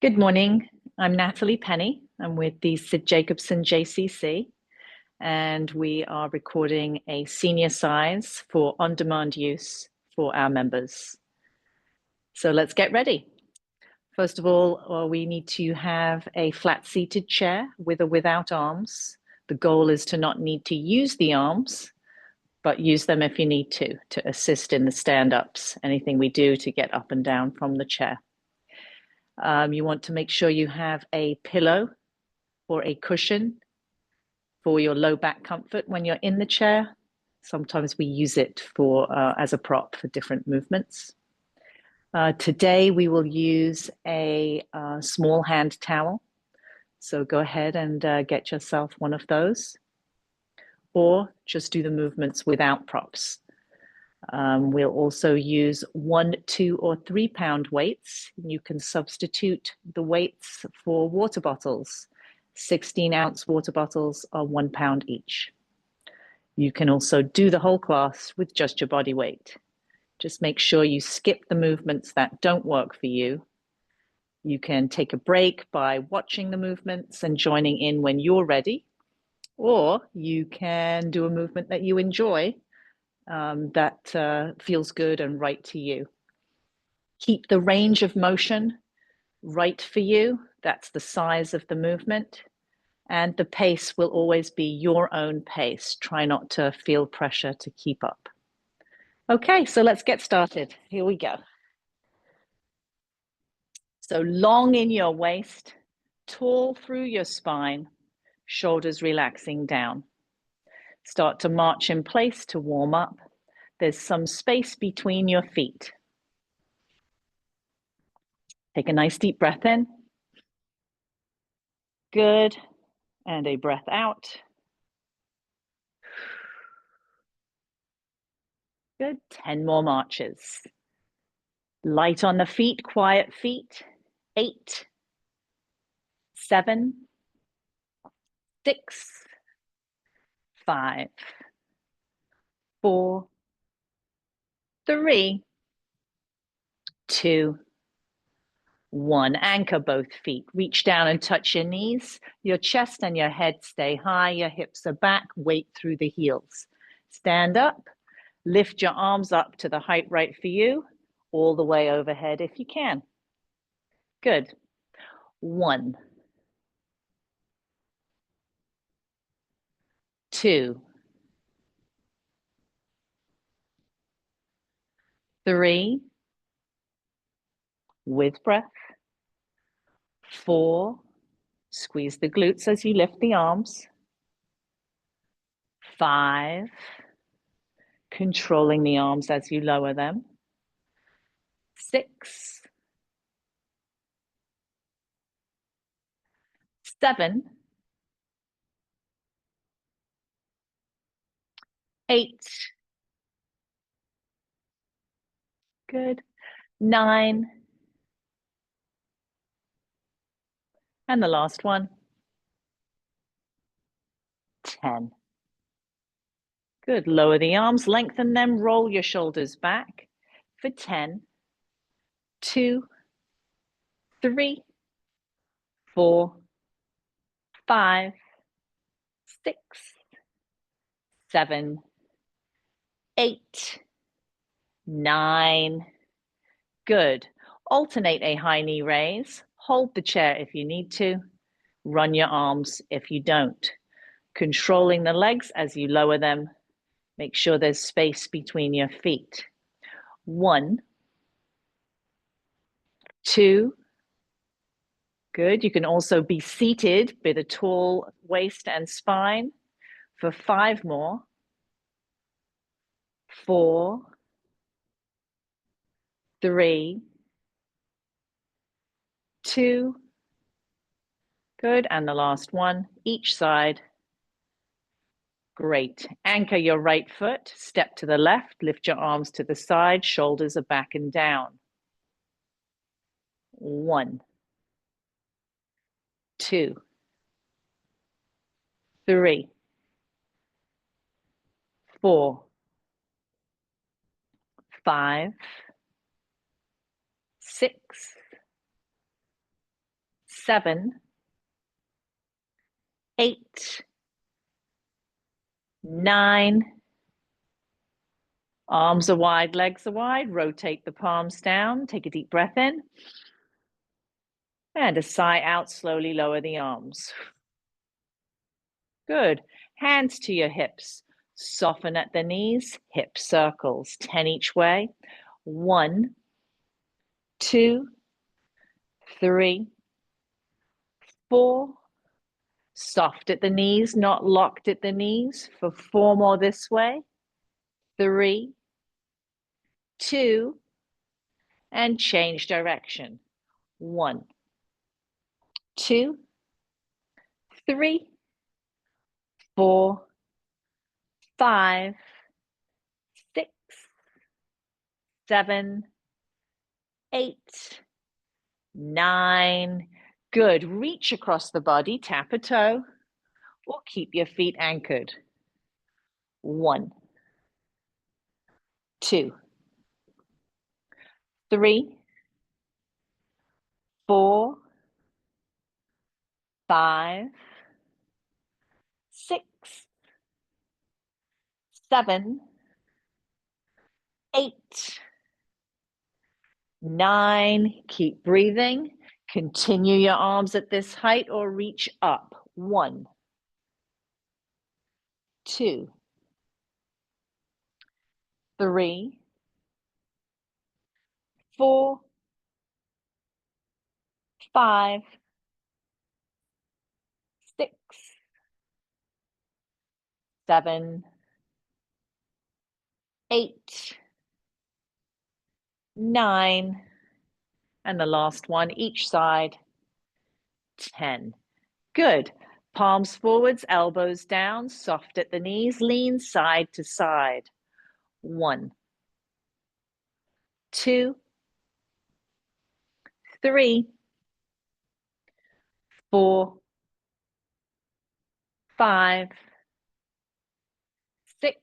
Good morning. I'm Natalie Penny. I'm with the Sid Jacobson JCC, and we are recording a Seniorcize for on-demand use for our members. So let's get ready. First of all, we need to have a flat-seated chair with or without arms. The goal is to not need to use the arms, but use them if you need to assist in the stand-ups, anything we do to get up and down from the chair. You want to make sure you have a pillow or a cushion for your low back comfort when you're in the chair. Sometimes we use it for as a prop for different movements. Today we will use a small hand towel. So go ahead and get yourself one of those, or just do the movements without props. We'll also use 1, 2, or 3 pound weights. You can substitute the weights for water bottles. 16-ounce water bottles are 1 pound each. You can also do the whole class with just your body weight. Just make sure you skip the movements that don't work for you. You can take a break by watching the movements and joining in when you're ready, or you can do a movement that you enjoy that feels good and right to you. Keep the range of motion right for you. That's the size of the movement. And the pace will always be your own pace. Try not to feel pressure to keep up. Okay, so let's get started. Here we go. So long in your waist, tall through your spine, shoulders relaxing down. Start to march in place to warm up. There's some space between your feet. Take a nice deep breath in. Good. And a breath out. Good. 10 more marches. Light on the feet, quiet feet. 8, 7, 6, 5, 4, 3, 2, 1. Anchor both feet. Reach down and touch your knees. Your chest and your head stay high. Your hips are back. Weight through the heels. Stand up. Lift your arms up to the height right for you, all the way overhead if you can. Good. 1, 2, 3, with breath. 4, squeeze the glutes as you lift the arms. 5, controlling the arms as you lower them. 6, 7, 8, good, 9, and the last one, 10. Good, lower the arms, lengthen them, roll your shoulders back for 10, 2, 3, 4, 5, 6, 7, 8, 9. Good. Alternate a high knee raise. Hold the chair if you need to. Run your arms if you don't. Controlling the legs as you lower them. Make sure there's space between your feet. 1, 2. Good. You can also be seated with a tall waist and spine for 5 more. 4, 3, 2. Good. And the last one, each side. Great. Anchor your right foot, step to the left, lift your arms to the side, shoulders are back and down. 1, 2, 3, 4, 5, 6, 7, 8, 9. Arms are wide, legs are wide. Rotate the palms down. Take a deep breath in. And a sigh out, slowly lower the arms. Good. Hands to your hips. Soften at the knees, hip circles, 10 each way. 1, 2, 3, 4. Soft at the knees, not locked at the knees. For 4 more this way. 3, 2, and change direction. 1, 2, 3, 4, 5, 6, 7, 8, 9. Good. Reach across the body, tap a toe, or keep your feet anchored. 1, 2, 3, 4, 5, 6, 7, 8, 9. Keep breathing. Continue your arms at this height or reach up. 1, 2, 3, 4, 5, 6, 7, 8, 9. And the last one, each side, 10. Good. Palms forwards, elbows down, soft at the knees, lean side to side. 1, 2, 3, 4, 5, 6,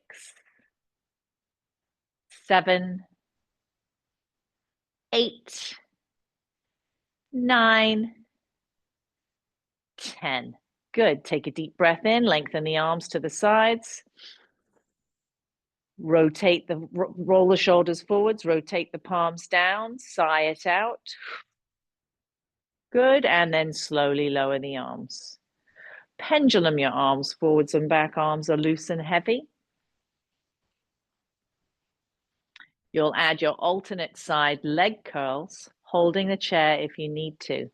7, 8, 9, 10. Good. Take a deep breath in, lengthen the arms to the sides. Rotate roll the shoulders forwards, rotate the palms down, sigh it out. Good. And then slowly lower the arms. Pendulum your arms forwards and back. Arms are loose and heavy. You'll add your alternate side leg curls, holding the chair if you need to.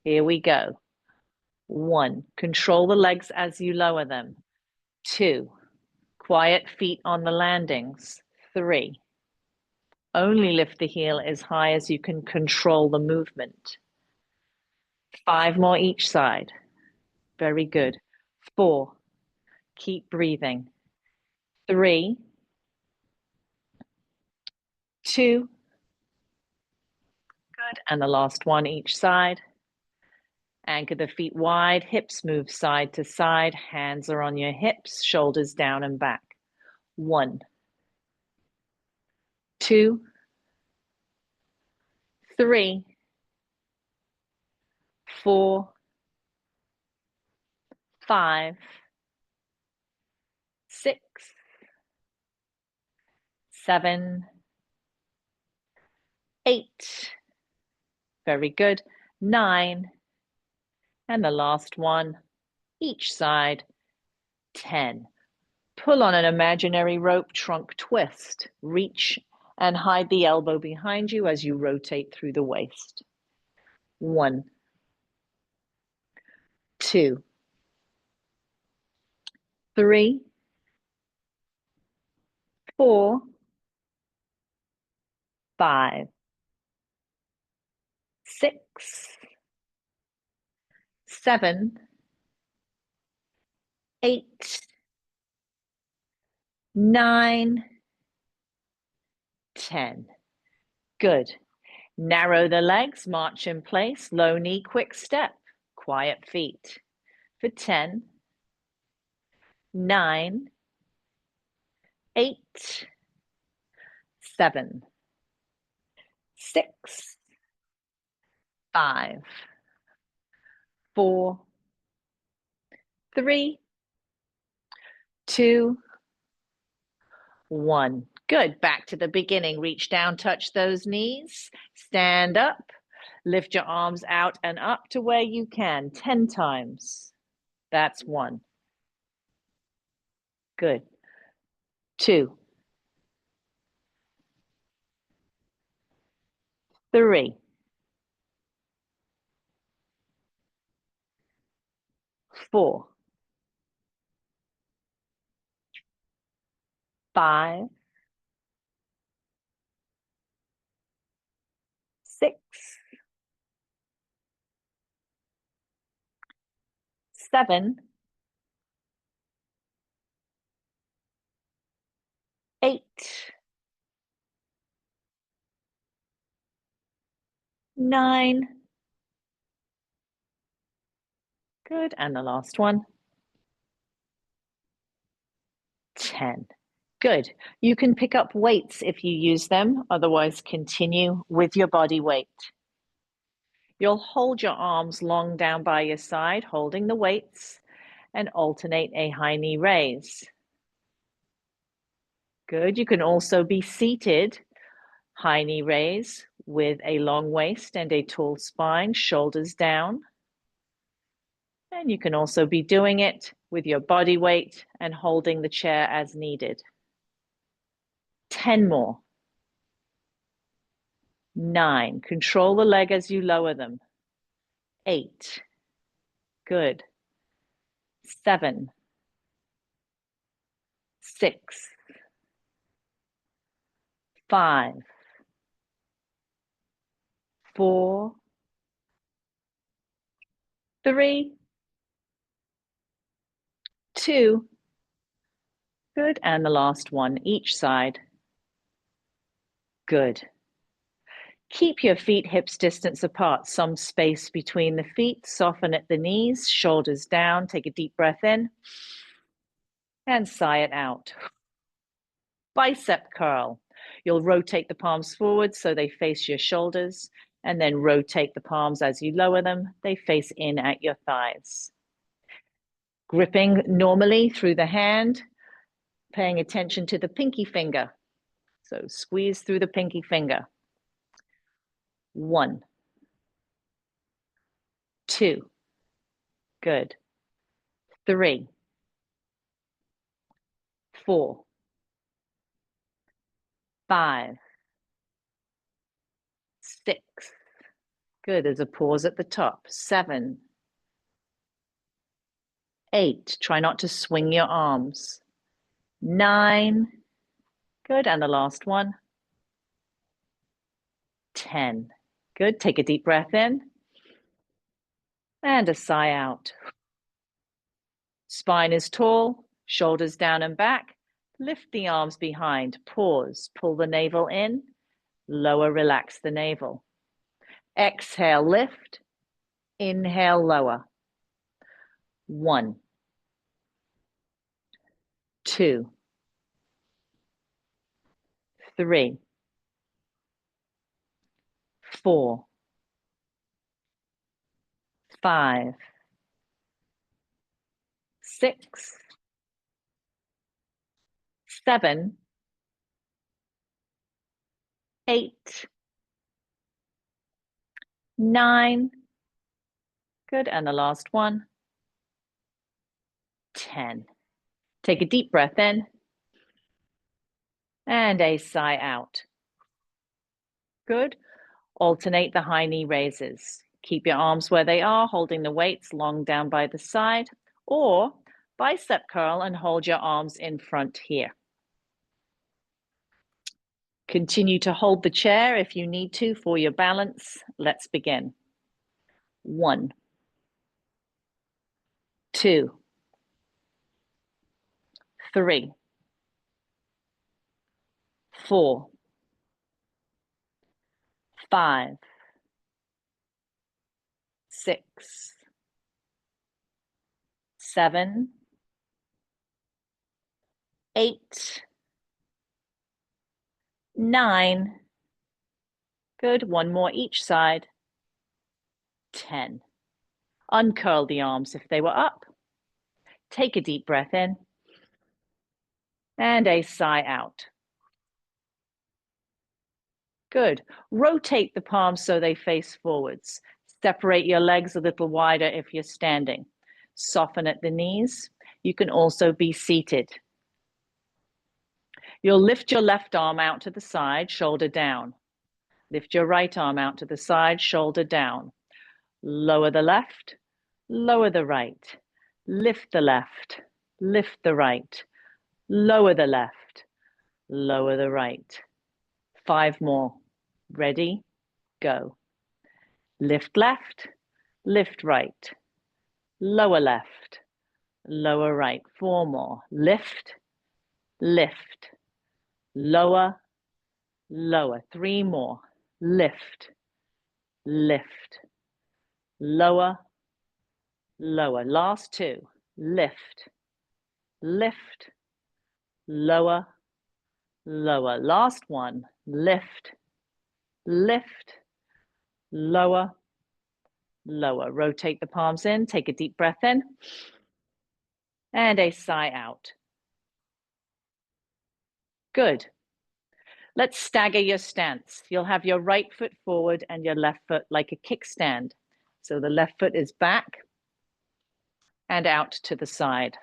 Here we go. 1, control the legs as you lower them. 2, quiet feet on the landings. 3, only lift the heel as high as you can control the movement. 5 more each side. Very good. 4, keep breathing. 3, 2, good. And the last one each side. Anchor the feet wide, hips move side to side, hands are on your hips, shoulders down and back. 1, 2, 3, 4, 5, 6, 7, 8. Very good. 9. And the last one, each side, 10. Pull on an imaginary rope, trunk twist. Reach and hide the elbow behind you as you rotate through the waist. 1, 2, 3, 4, 5, 6, 7, 8, 9, 10. Good. Narrow the legs, march in place, low knee, quick step, quiet feet. For 10, 9, 8, 7, 6, 5, 4, 3, 2, 1. Good. Back to the beginning. Reach down, touch those knees, stand up, lift your arms out and up to where you can 10 times. That's 1. Good. 2, 3, 4, 5, 6, 7, 8, 9. Good. And the last one. 10. Good. You can pick up weights if you use them. Otherwise, continue with your body weight. You'll hold your arms long down by your side, holding the weights, and alternate a high knee raise. Good. You can also be seated, high knee raise with a long waist and a tall spine, shoulders down. And you can also be doing it with your body weight and holding the chair as needed. 10 more. 9. Control the leg as you lower them. 8. Good. 7. 6. 5. 4. 3. 2. Good. And the last one, each side. Good. Keep your feet hips distance apart, some space between the feet. Soften at the knees, shoulders down. Take a deep breath in and sigh it out. Bicep curl. You'll rotate the palms forward so they face your shoulders, and then rotate the palms as you lower them. They face in at your thighs. Gripping normally through the hand, paying attention to the pinky finger. So squeeze through the pinky finger. 1, 2. Good. 3, 4, 5, 6. Good. There's a pause at the top. 7, 8. Try not to swing your arms. 9. Good. And the last one. 10. Good. Take a deep breath in and a sigh out. Spine is tall, shoulders down and back. Lift the arms behind. Pause. Pull the navel in. Lower, relax the navel. Exhale, lift. Inhale, lower. 1, 2, 3, 4, 5, 6, 7, 8, 9. Good. And the last one. 10. Take a deep breath in and a sigh out. Good. Alternate the high knee raises. Keep your arms where they are, holding the weights long down by the side, or bicep curl and hold your arms in front here. Continue to hold the chair if you need to for your balance. Let's begin. 1, 2, 3, 4, 5, 6, 7, 8, 9. Good. One more each side. 10. Uncurl the arms if they were up. Take a deep breath in. And a sigh out. Good. Rotate the palms so they face forwards. Separate your legs a little wider if you're standing. Soften at the knees. You can also be seated. You'll lift your left arm out to the side, shoulder down. Lift your right arm out to the side, shoulder down. Lower the left, lower the right. Lift the left, lift the right. Lower the left, lower the right. 5 more. Ready, go. Lift left, lift right. Lower left, lower right. 4 more. Lift, lift. Lower, lower. 3 more. Lift, lift. Lower, lower. Last 2. Lift, lift. Lower, lower. Last 1. Lift, lift. Lower, lower. Rotate the palms in. Take a deep breath in. And a sigh out. Good. Let's stagger your stance. You'll have your right foot forward and your left foot like a kickstand. So the left foot is back and out to the side.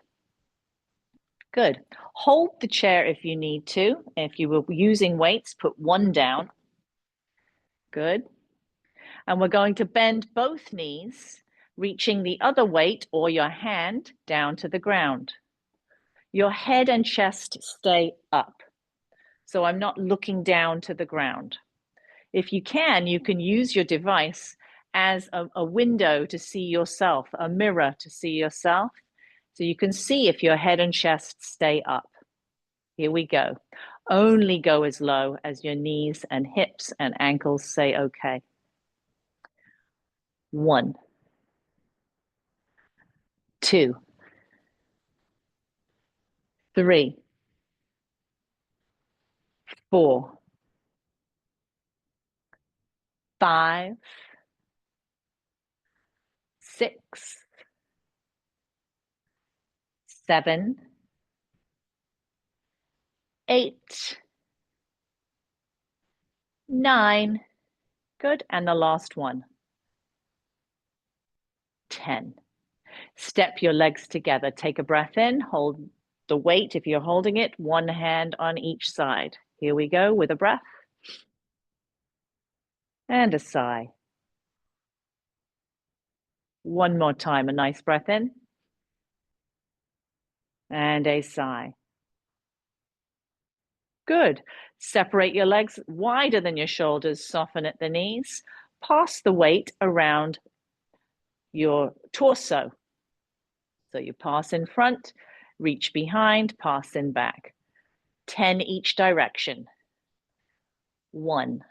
Good. Hold the chair if you need to. If you were using weights, put 1 down. Good. And we're going to bend both knees, reaching the other weight or your hand down to the ground. Your head and chest stay up. So I'm not looking down to the ground. If you can use your device as a window to see yourself, a mirror to see yourself. So you can see if your head and chest stay up. Here we go. Only go as low as your knees and hips and ankles say okay. 1, 2, 3, 4, 5, 6, 7, 8, 9. Good. And the last one. 10. Step your legs together. Take a breath in. Hold the weight if you're holding it. 1 hand on each side. Here we go with a breath. And a sigh. 1 more time. A nice breath in. And a sigh. Good. Separate your legs wider than your shoulders. Soften at the knees. Pass the weight around your torso. So you pass in front, reach behind, pass in back. 10 each direction. 1.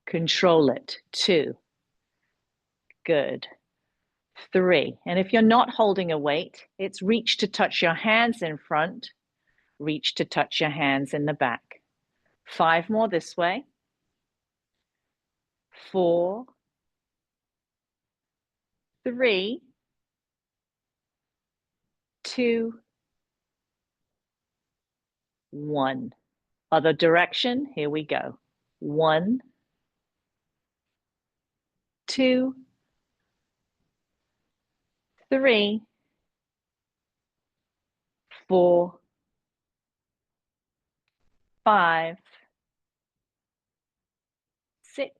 Control it. 2. Good. 3. And if you're not holding a weight, it's reach to touch your hands in front, reach to touch your hands in the back. 5 more this way. 4, 3, 2, 1. Other direction. Here we go. 1, 2, 3, 4, 5, 6,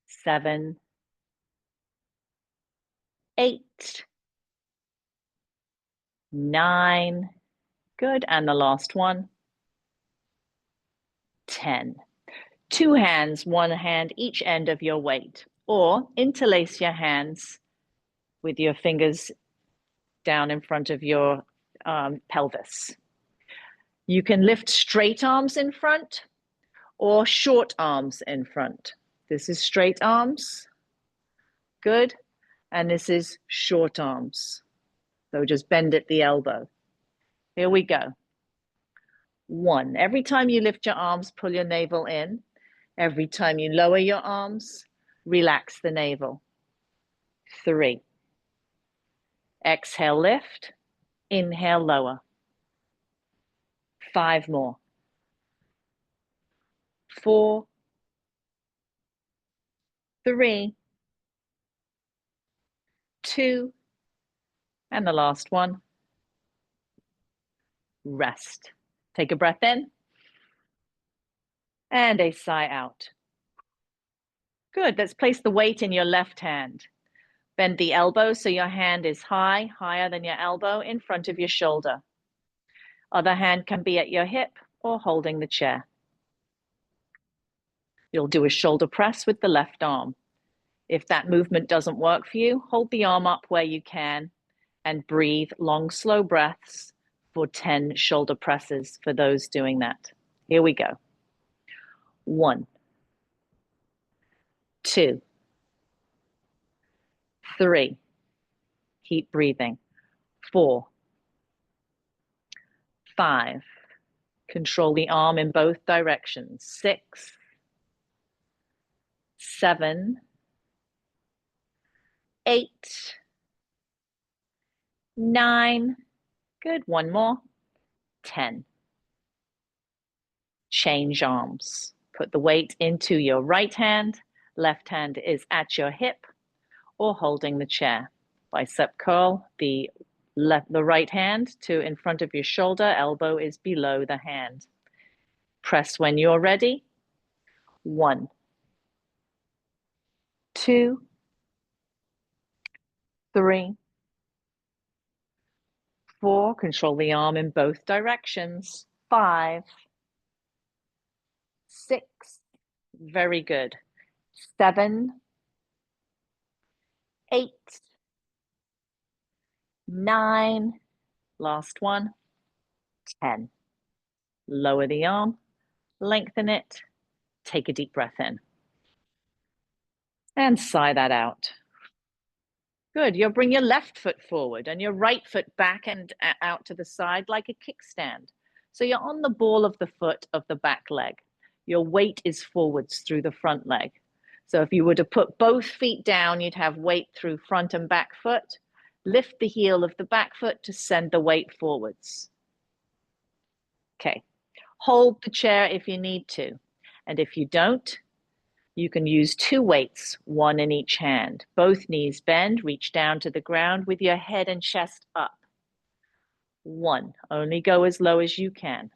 7, 8, 9. Good. And the last one. 10. 2 hands, 1 hand each end of your weight, or interlace your hands with your fingers down in front of your pelvis. You can lift straight arms in front or short arms in front. This is straight arms. Good. And this is short arms. So just bend at the elbow. Here we go. 1. Every time you lift your arms, pull your navel in. Every time you lower your arms, Relax the navel. 3. Exhale, lift. Inhale, lower. 5 more. 4, 3, 2, and the last one. Rest. Take a breath in and a sigh out. Good. Let's place the weight in your left hand. Bend the elbow so your hand is high, higher than your elbow, in front of your shoulder. Other hand can be at your hip or holding the chair. You'll do a shoulder press with the left arm. If that movement doesn't work for you, hold the arm up where you can and breathe long, slow breaths for 10 shoulder presses for those doing that. Here we go. 1, 2, 3. Keep breathing. 4, 5. Control the arm in both directions. 6, 7, 8, 9. Good. One more. 10. Change arms. Put the weight into your right hand. Left hand is at your hip or holding the chair. Bicep curl, the right hand to in front of your shoulder, elbow is below the hand. Press when you're ready. 1, 2, 3, 4. Control the arm in both directions. 5, 6. Very good. 7, 8, 9. Last one. 10. Lower the arm, lengthen it, take a deep breath in. And sigh that out. Good. You'll bring your left foot forward and your right foot back and out to the side like a kickstand. So you're on the ball of the foot of the back leg. Your weight is forwards through the front leg. So if you were to put both feet down, you'd have weight through front and back foot. Lift the heel of the back foot to send the weight forwards. Okay. Hold the chair if you need to. And if you don't, you can use 2 weights, 1 in each hand. Both knees bend, reach down to the ground with your head and chest up. 1, only go as low as you can.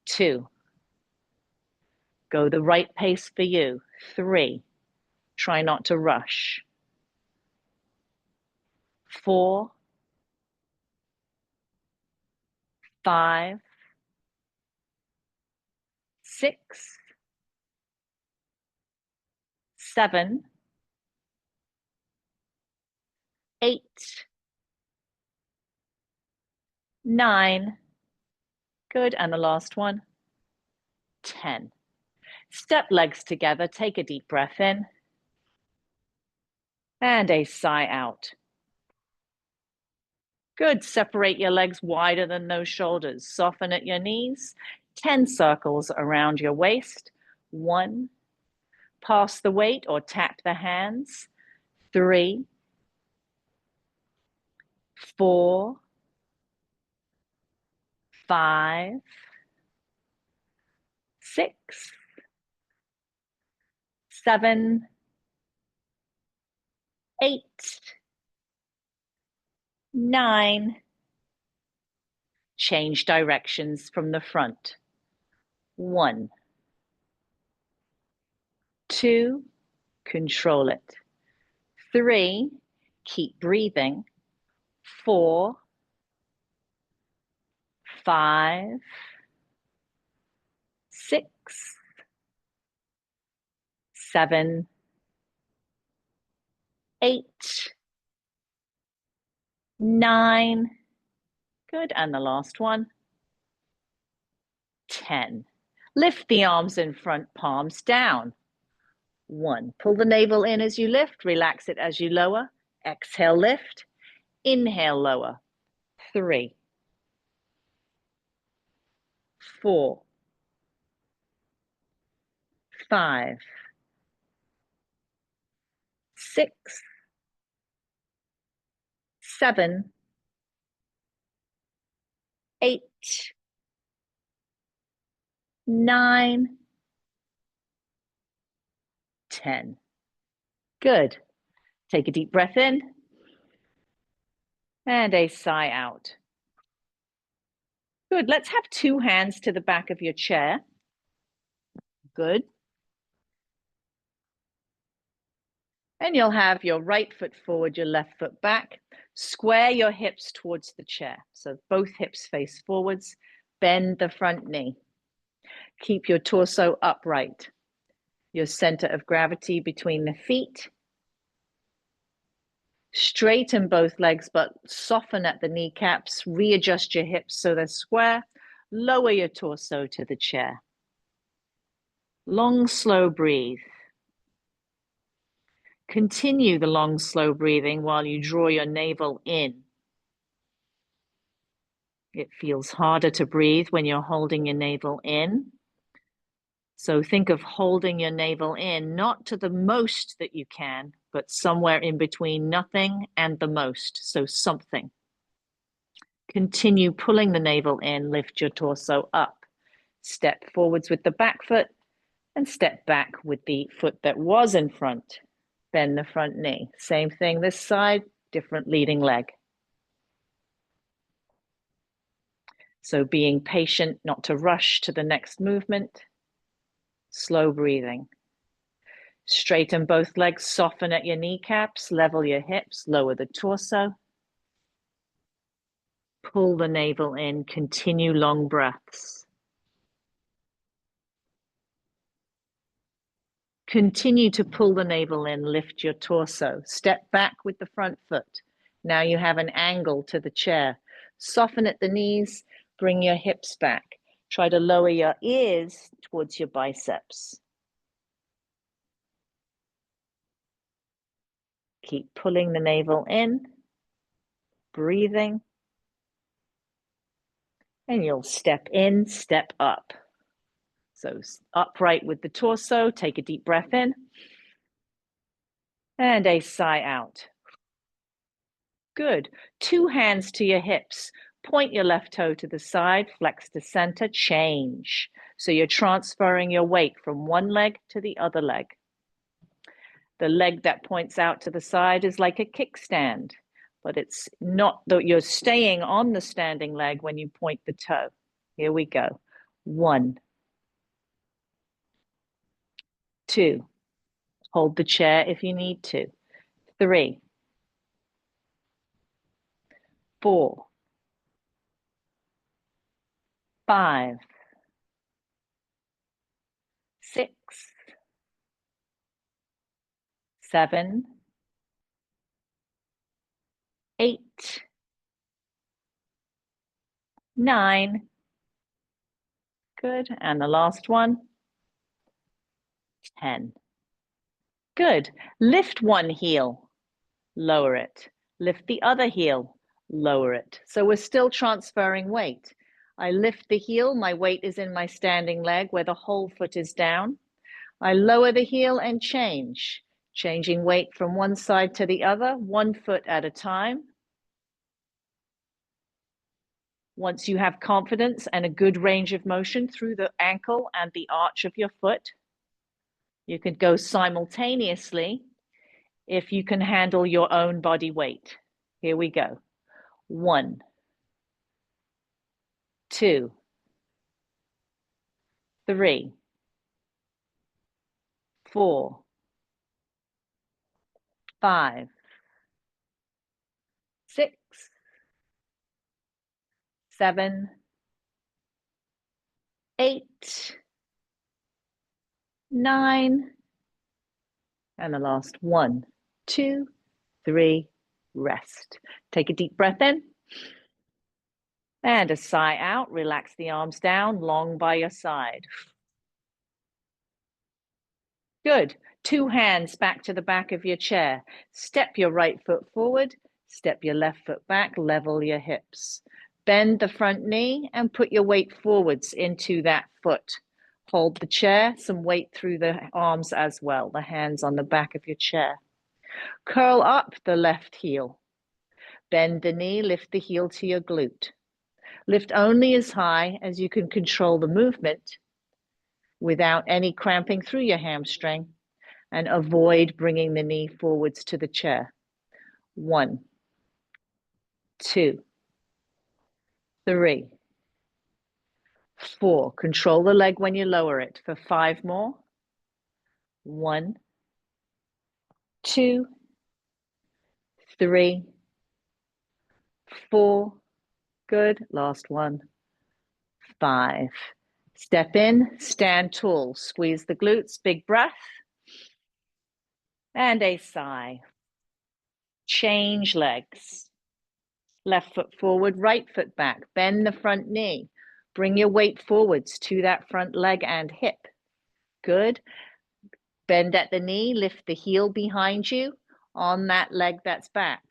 2, go the right pace for you. 3, try not to rush. 4, 5, 6, 7, 8, 9. Good. And the last one. 10. Step legs together. Take a deep breath in. And a sigh out. Good. Separate your legs wider than those shoulders. Soften at your knees. 10 circles around your waist. 1. Pass the weight or tap the hands. 3, 4, 5, 6, 7, 8, 9. Change directions from the front. 1, 2, control it. 3, keep breathing. 4, 5, 6, 7, 8, 9. Good. And the last one. 10. Lift the arms in front, palms down. 1. Pull the navel in as you lift. Relax it as you lower. Exhale, lift. Inhale, lower. 3, 4, 5, 6, 7, 8, 9, 10. Good. Take a deep breath in and a sigh out. Good. Let's have 2 hands to the back of your chair. Good. And you'll have your right foot forward, your left foot back. Square your hips towards the chair. So both hips face forwards. Bend the front knee. Keep your torso upright. Your center of gravity between the feet. Straighten both legs, but soften at the kneecaps. Readjust your hips so they're square. Lower your torso to the chair. Long, slow breathe. Continue the long, slow breathing while you draw your navel in. It feels harder to breathe when you're holding your navel in. So think of holding your navel in, not to the most that you can, but somewhere in between nothing and the most, so something. Continue pulling the navel in, lift your torso up. Step forwards with the back foot and step back with the foot that was in front. Bend the front knee. Same thing this side, different leading leg. So being patient, not to rush to the next movement. Slow breathing. Straighten both legs, soften at your kneecaps, level your hips, lower the torso. Pull the navel in, continue long breaths. Continue to pull the navel in, lift your torso. Step back with the front foot. Now you have an angle to the chair. Soften at the knees, bring your hips back. Try to lower your ears towards your biceps. Keep pulling the navel in, breathing. And you'll step in, step up. So upright with the torso, take a deep breath in. And a sigh out. Good. 2 hands to your hips. Point your left toe to the side, flex to center, change. So you're transferring your weight from one leg to the other leg. The leg that points out to the side is like a kickstand, but it's not that you're staying on the standing leg when you point the toe. Here we go. 1, 2. Hold the chair if you need to. 3, 4, 5, 6, 7, 8, 9. Good. And the last one, 10. Good. Lift one heel, lower it. Lift the other heel, lower it. So we're still transferring weight. I lift the heel, my weight is in my standing leg where the whole foot is down. I lower the heel and change, changing weight from one side to the other, 1 foot at a time. Once you have confidence and a good range of motion through the ankle and the arch of your foot, you can go simultaneously if you can handle your own body weight. Here we go. 1, 2, 3, 4, 5, 6, 7, 8, 9, and the last 1, 2, 3, rest. Take a deep breath in and a sigh out. Relax the arms down, long by your side. Good. 2 hands back to the back of your chair. Step your right foot forward, step your left foot back, level your hips. Bend the front knee and put your weight forwards into that foot. Hold the chair, some weight through the arms as well, the hands on the back of your chair. Curl up the left heel. Bend the knee, lift the heel to your glute. Lift only as high as you can control the movement without any cramping through your hamstring, and avoid bringing the knee forwards to the chair. 1, 2, 3, 4. Control the leg when you lower it for 5 more. 1, 2, 3, 4. Good. Last one. 5. Step in, stand tall, squeeze the glutes, big breath, and a sigh. Change legs. Left foot forward, right foot back. Bend the front knee. Bring your weight forwards to that front leg and hip. Good. Bend at the knee, lift the heel behind you on that leg that's back.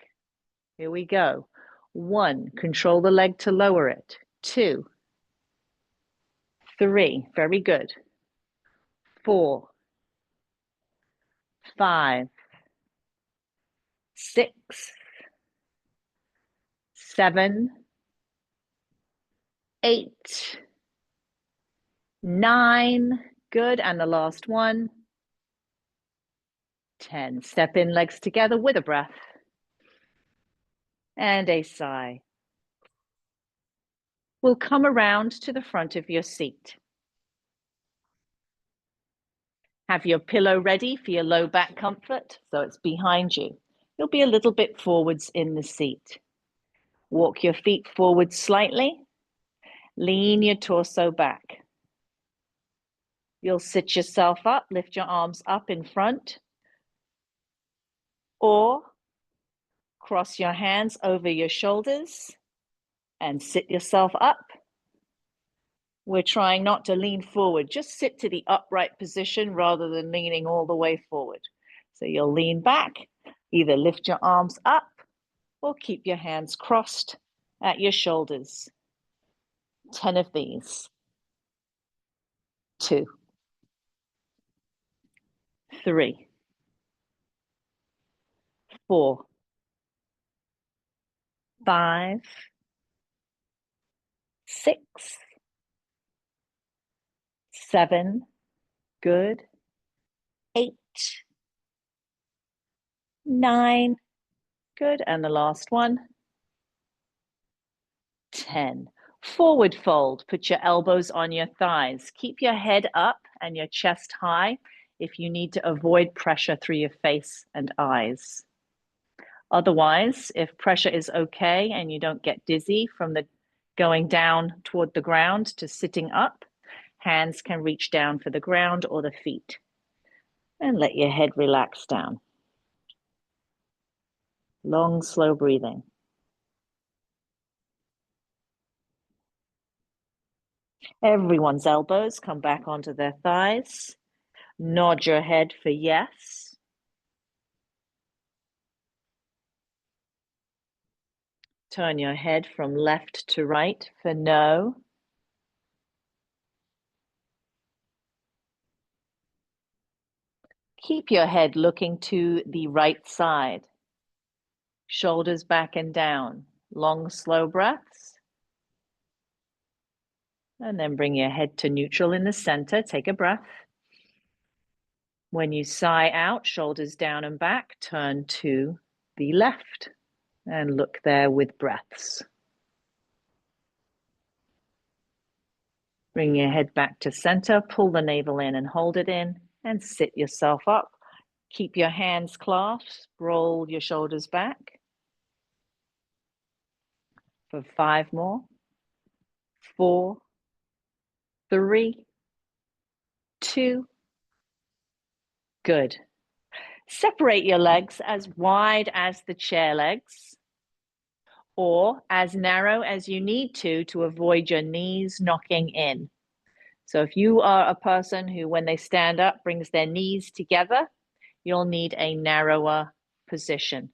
Here we go. 1, control the leg to lower it. 2, 3, very good. 4, 5, 6, 7, 8, 9, good, and the last one, 10. Step in, legs together with a breath, and a sigh. We'll come around to the front of your seat. Have your pillow ready for your low back comfort, so it's behind you. You'll be a little bit forwards in the seat. Walk your feet forward slightly. Lean your torso back. You'll sit yourself up, lift your arms up in front, or cross your hands over your shoulders and sit yourself up. We're trying not to lean forward, just sit to the upright position rather than leaning all the way forward. So you'll lean back, either lift your arms up or keep your hands crossed at your shoulders. 10 of these. 2, 3, 4, 5, 6, 7, good. 8, 9, good. And the last one, 10. Forward fold, put your elbows on your thighs. Keep your head up and your chest high if you need to avoid pressure through your face and eyes. Otherwise, if pressure is okay and you don't get dizzy from the going down toward the ground to sitting up, hands can reach down for the ground or the feet. And let your head relax down. Long, slow breathing. Everyone's elbows come back onto their thighs. Nod your head for yes. Turn your head from left to right for no. Keep your head looking to the right side. Shoulders back and down. Long, slow breaths. And then bring your head to neutral in the center. Take a breath. When you sigh out, shoulders down and back, turn to the left and look there with breaths. Bring your head back to center, pull the navel in and hold it in, and sit yourself up. Keep your hands clasped, roll your shoulders back. For 5 more. 4, 3, 2, good. Separate your legs as wide as the chair legs, or as narrow as you need to avoid your knees knocking in. So if you are a person who, when they stand up, brings their knees together, you'll need a narrower position.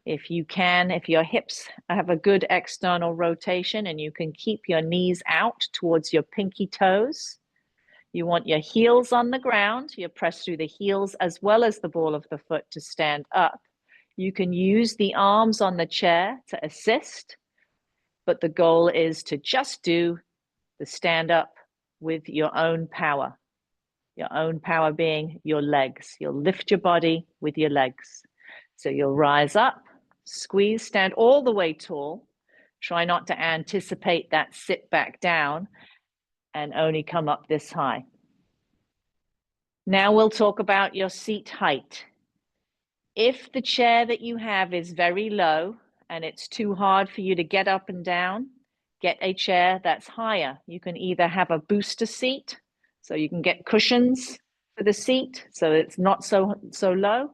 If you can, if your hips have a good external rotation and you can keep your knees out towards your pinky toes, You want your heels on the ground. You press through the heels as well as the ball of the foot to stand up. You can use the arms on the chair to assist, but the goal is to just do the stand up with your own power. Your own power being your legs. You'll lift your body with your legs. So you'll rise up, squeeze, stand all the way tall. Try not to anticipate that sit back down and only come up this high. Now we'll talk about your seat height. If the chair that you have is very low and it's too hard for you to get up and down, get a chair that's higher. You can either have a booster seat, so you can get cushions for the seat, so it's not so low,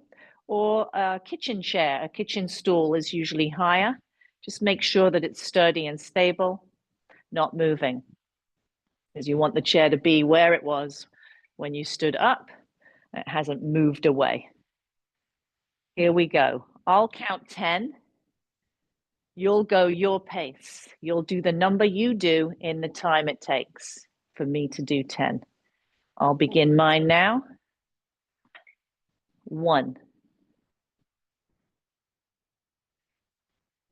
or a kitchen chair. A kitchen stool is usually higher. Just make sure that it's sturdy and stable, not moving, because you want the chair to be where it was when you stood up. It hasn't moved away. Here we go. I'll count 10. You'll go your pace. You'll do the number you do in the time it takes for me to do 10. I'll begin mine now. 1,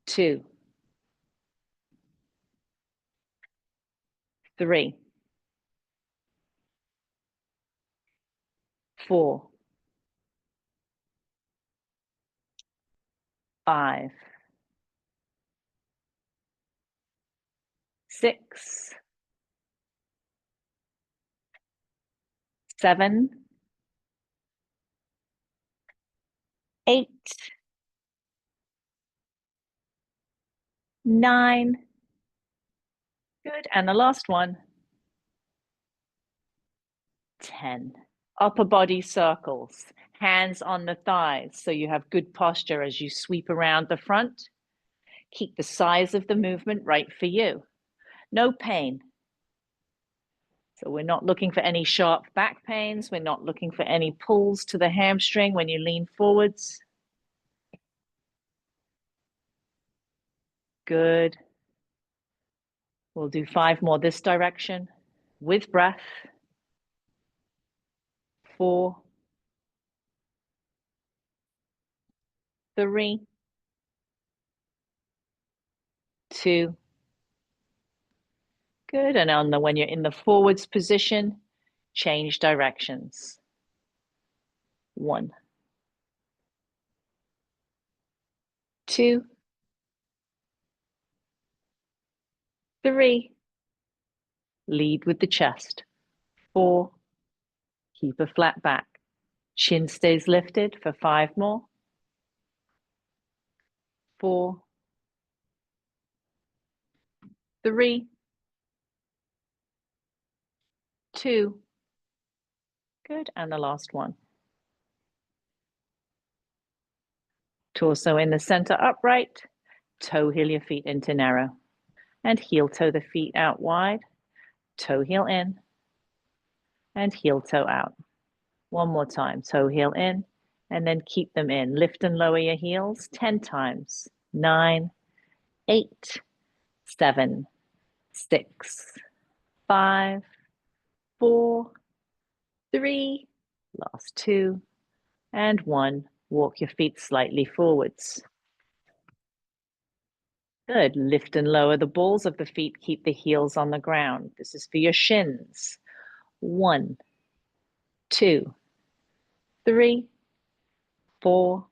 2, 3, 4, 5, 6, 7, 8, 9. Good. And the last one, 10. Upper body circles, hands on the thighs, so you have good posture as you sweep around the front. Keep the size of the movement right for you. No pain. So we're not looking for any sharp back pains. We're not looking for any pulls to the hamstring when you lean forwards. Good. We'll do 5 more this direction with breath. 4, 3, 2. Good. And when you're in the forwards position, change directions. 1, 2, 3. Lead with the chest. 4. Keep a flat back. Chin stays lifted for 5 more. 4, 3, 2. Good. And the last one. Torso in the center upright. Toe heel your feet into narrow. And heel toe the feet out wide. Toe heel in. And heel toe out. One more time. Toe heel in. And then keep them in. Lift and lower your heels 10 times. 9, 8, 7, 6, 5, 4, 3, last 2, and 1. Walk your feet slightly forwards. Good. Lift and lower the balls of the feet. Keep the heels on the ground. This is for your shins. 1, 2, 3, 4,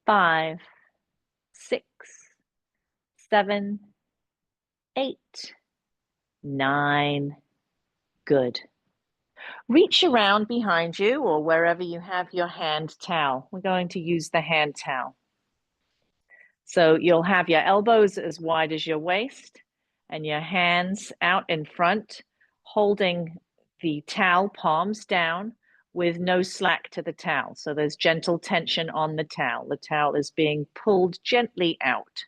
5, 6, 7, 8, 9. Good. Reach around behind you or wherever you have your hand towel. We're going to use the hand towel. So you'll have your elbows as wide as your waist and your hands out in front, holding the towel palms down with no slack to the towel. So there's gentle tension on the towel. The towel is being pulled gently out.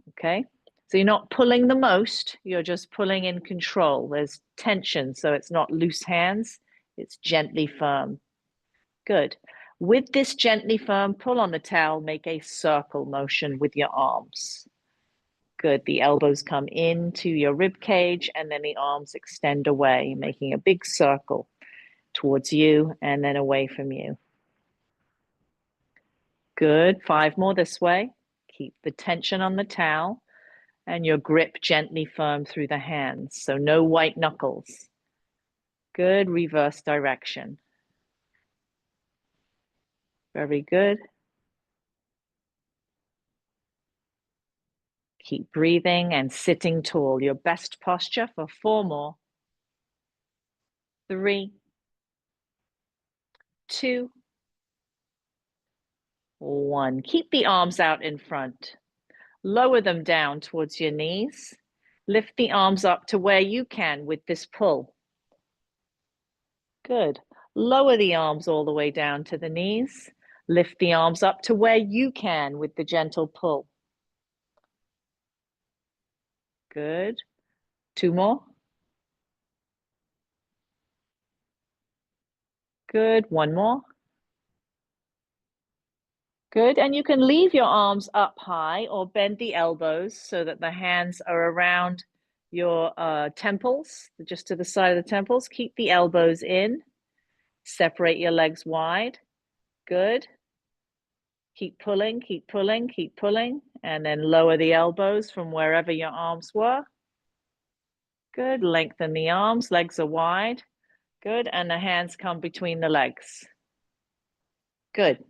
Okay? So you're not pulling the most, you're just pulling in control. There's tension, so it's not loose hands, it's gently firm. Good. With this gently firm pull on the towel, make a circle motion with your arms. Good. The elbows come into your rib cage and then the arms extend away, making a big circle towards you and then away from you. Good. 5 more this way. Keep the tension on the towel and your grip gently firm through the hands. So no white knuckles. Good. Reverse direction. Very good. Keep breathing and sitting tall. Your best posture for 4 more. 3, 2, 1. Keep the arms out in front. Lower them down towards your knees. Lift the arms up to where you can with this pull. Good. Lower the arms all the way down to the knees. Lift the arms up to where you can with the gentle pull. Good. 2 more. Good. 1 more. Good. And you can leave your arms up high or bend the elbows so that the hands are around your temples, just to the side of the temples. Keep the elbows in. Separate your legs wide. Good. Keep pulling, keep pulling, keep pulling. And then lower the elbows from wherever your arms were. Good. Lengthen the arms. Legs are wide. Good. And the hands come between the legs. Good.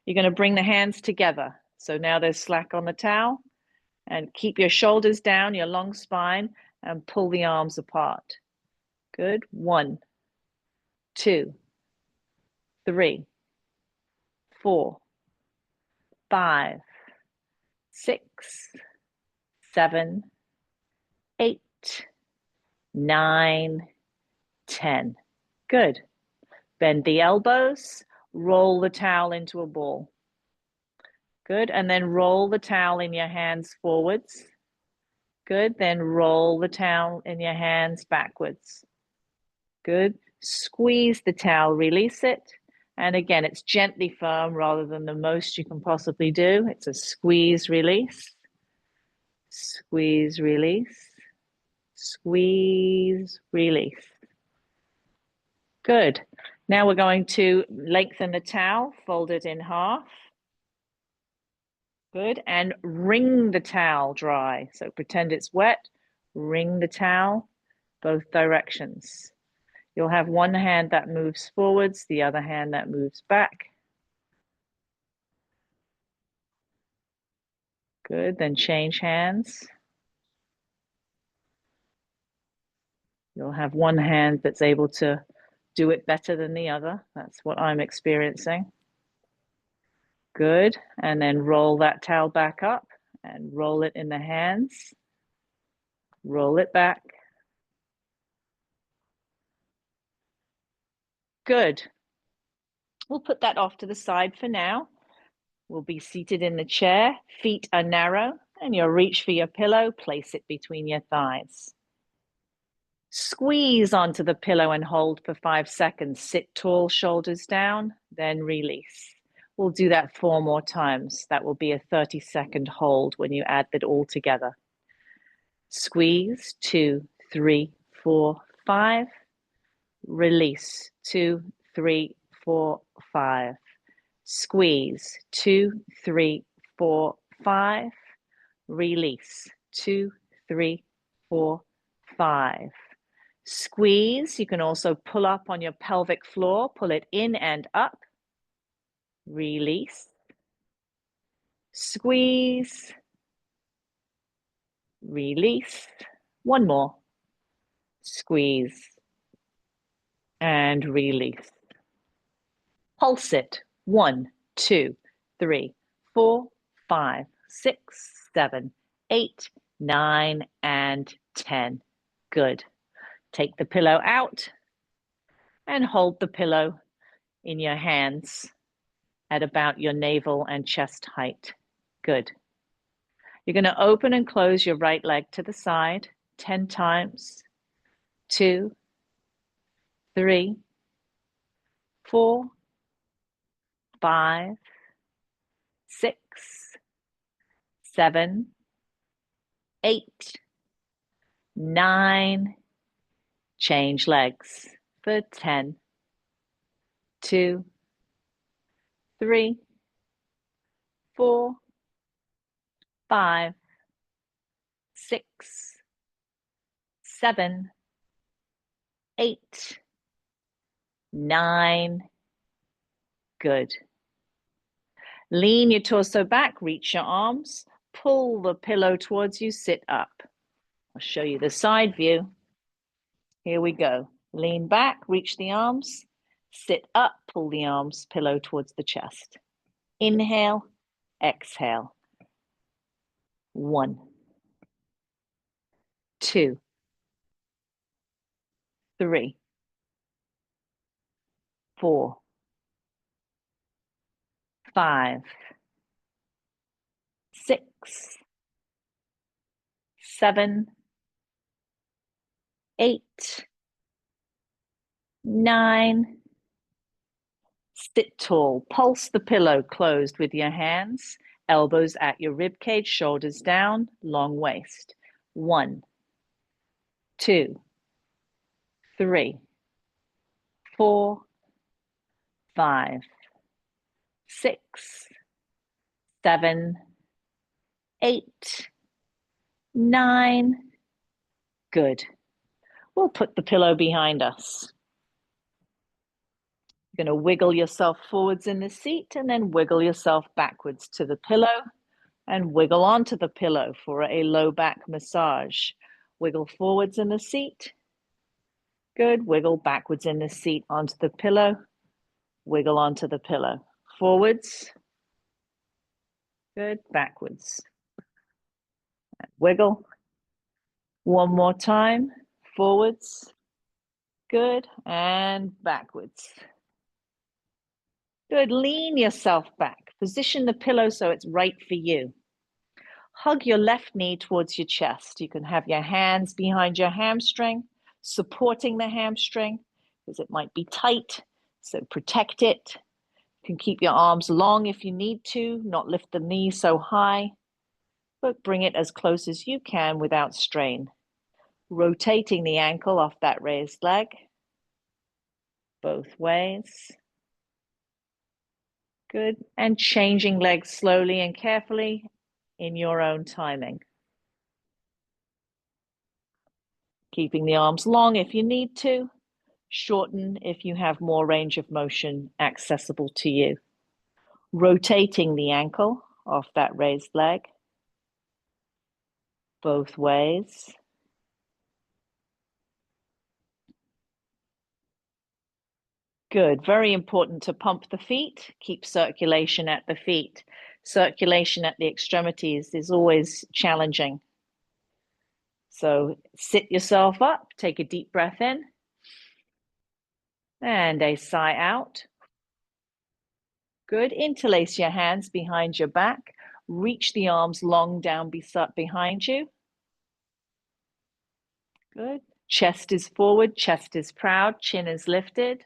You're going to bring the hands together. So now there's slack on the towel. And keep your shoulders down, your long spine, and pull the arms apart. Good. 1, 2, 3, 4, 5, 6, 7, 8, 9, 10. Good. Bend the elbows, roll the towel into a ball. Good. And then roll the towel in your hands forwards. Good. Then roll the towel in your hands backwards. Good. Squeeze the towel, release it. And again, it's gently firm rather than the most you can possibly do. It's a squeeze, release. Squeeze, release. Squeeze, release. Good. Now we're going to lengthen the towel, fold it in half. Good. And wring the towel dry. So pretend it's wet. Wring the towel both directions. You'll have one hand that moves forwards, the other hand that moves back. Good. Then change hands. You'll have one hand that's able to do it better than the other. That's what I'm experiencing. Good. And then roll that towel back up and roll it in the hands. Roll it back. Good. We'll put that off to the side for now. We'll be seated in the chair. Feet are narrow, and you'll reach for your pillow. Place it between your thighs. Squeeze onto the pillow and hold for 5 seconds. Sit tall, shoulders down, then release. We'll do that 4 more times. That will be a 30-second hold when you add that all together. Squeeze, 2, 3, 4, 5. Release, 2, 3, 4, 5. Squeeze, 2, 3, 4, 5. Release, 2, 3, 4, 5. Squeeze. You can also pull up on your pelvic floor. Pull it in and up. Release. Squeeze. Release. 1 more. Squeeze. And release. Pulse it. 1, 2, 3, 4, 5, 6, 7, 8, 9, and 10. Good. Take the pillow out and hold the pillow in your hands at about your navel and chest height. Good. You're going to open and close your right leg to the side 10 times. 2, 3, 4, 5, 6, 7, 8, 9, change legs for 10, 2, 3, 4, 5, 6, 7, 8, 9. Good. Lean your torso back, reach your arms, pull the pillow towards you, sit up. I'll show you the side view. Here we go. Lean back, reach the arms, sit up, pull the arms, pillow towards the chest. Inhale, exhale. 1, 2, 3, 4, 5, 6, 7, 8, 9. Sit tall. Pulse the pillow closed with your hands, elbows at your rib cage, shoulders down, long waist. 1, 2, 3, 4, 5, 6, 7, 8, 9. Good. We'll put the pillow behind us. You're going to wiggle yourself forwards in the seat and then wiggle yourself backwards to the pillow and wiggle onto the pillow for a low back massage. Wiggle forwards in the seat. Good. Wiggle backwards in the seat onto the pillow. Wiggle onto the pillow. Forwards. Good. Backwards. Wiggle. One more time. Forwards. Good. And backwards. Good. Lean yourself back. Position the pillow so it's right for you. Hug your left knee towards your chest. You can have your hands behind your hamstring, supporting the hamstring because it might be tight, so protect it. You can keep your arms long if you need to, not lift the knee so high, but bring it as close as you can without strain. Rotating the ankle off that raised leg, both ways. Good. And changing legs slowly and carefully in your own timing. Keeping the arms long if you need to, shorten if you have more range of motion accessible to you. Rotating the ankle off that raised leg, both ways. Good. Very important to pump the feet, keep circulation at the feet. Circulation at the extremities is always challenging. So sit yourself up, take a deep breath in, and a sigh out. Good. Interlace your hands behind your back. Reach the arms long down behind you. Good. Chest is forward, chest is proud, chin is lifted.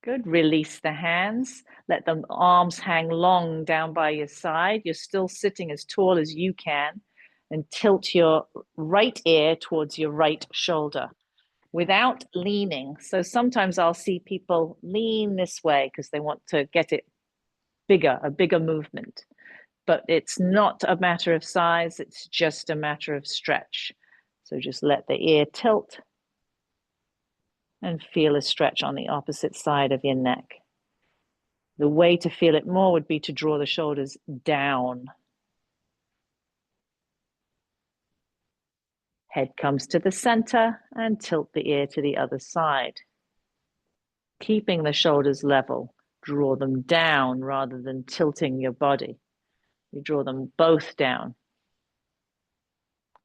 Good. Release the hands. Let the arms hang long down by your side. You're still sitting as tall as you can. And tilt your right ear towards your right shoulder without leaning. So sometimes I'll see people lean this way because they want to get it bigger, a bigger movement. But it's not a matter of size, it's just a matter of stretch. So just let the ear tilt and feel a stretch on the opposite side of your neck. The way to feel it more would be to draw the shoulders down. Head comes to the center and tilt the ear to the other side. Keeping the shoulders level, draw them down rather than tilting your body. You draw them both down.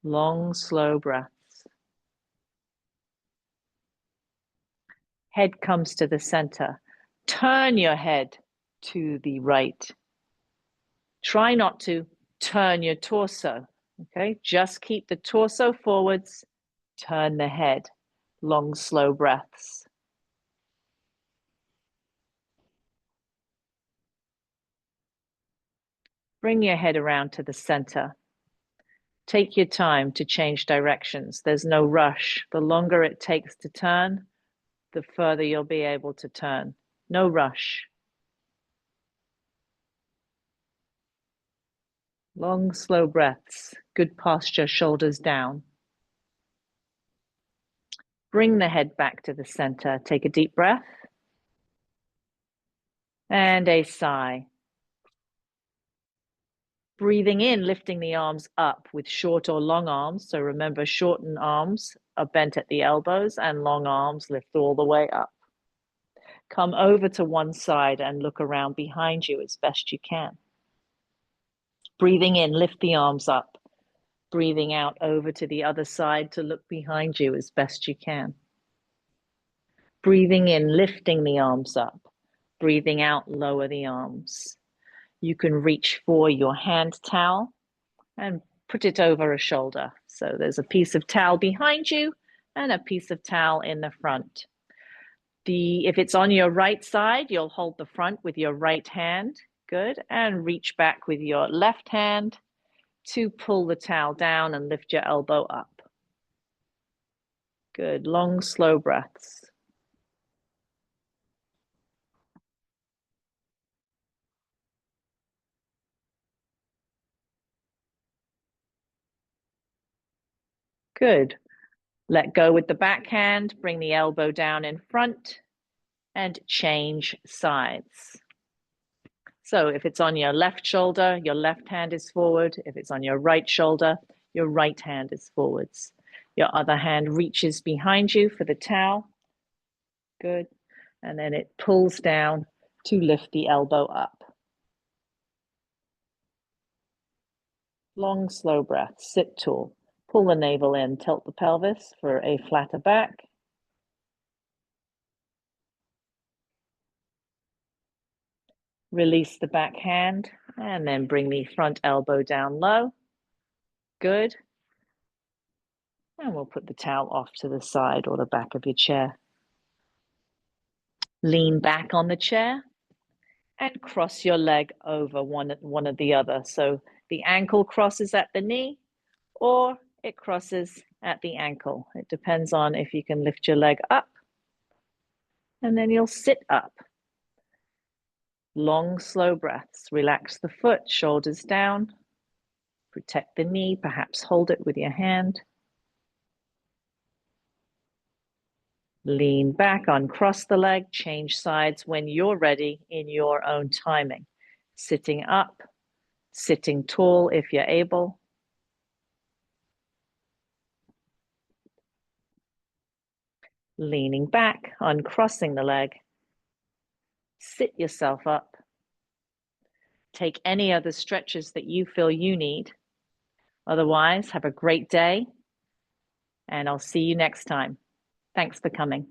Long, slow breaths. Head comes to the center. Turn your head to the right. Try not to turn your torso, okay? Just keep the torso forwards, turn the head. Long, slow breaths. Bring your head around to the center. Take your time to change directions. There's no rush. The longer it takes to turn, the further you'll be able to turn. No rush. Long, slow breaths. Good posture, shoulders down. Bring the head back to the center. Take a deep breath. And a sigh. Breathing in, lifting the arms up with short or long arms. So remember, shortened arms are bent at the elbows and long arms lift all the way up. Come over to one side and look around behind you as best you can. Breathing in, lift the arms up. Breathing out over to the other side to look behind you as best you can. Breathing in, lifting the arms up. Breathing out, lower the arms. You can reach for your hand towel and put it over a shoulder. So there's a piece of towel behind you and a piece of towel in the front. If it's on your right side, you'll hold the front with your right hand. Good. And reach back with your left hand to pull the towel down and lift your elbow up. Good. Long, slow breaths. Good. Let go with the back hand, bring the elbow down in front and change sides. So if it's on your left shoulder, your left hand is forward. If it's on your right shoulder, your right hand is forwards. Your other hand reaches behind you for the towel. Good. And then it pulls down to lift the elbow up. Long, slow breath. Sit tall. Pull the navel in, tilt the pelvis for a flatter back. Release the back hand and then bring the front elbow down low. Good. And we'll put the towel off to the side or the back of your chair. Lean back on the chair and cross your leg over one or the other. So the ankle crosses at the knee or it crosses at the ankle. It depends on if you can lift your leg up. And then you'll sit up. Long, slow breaths. Relax the foot, shoulders down. Protect the knee, perhaps hold it with your hand. Lean back, uncross the leg, change sides when you're ready in your own timing. Sitting up, sitting tall if you're able. Leaning back, uncrossing the leg. Sit yourself up. Take any other stretches that you feel you need. Otherwise, have a great day, and I'll see you next time. Thanks for coming.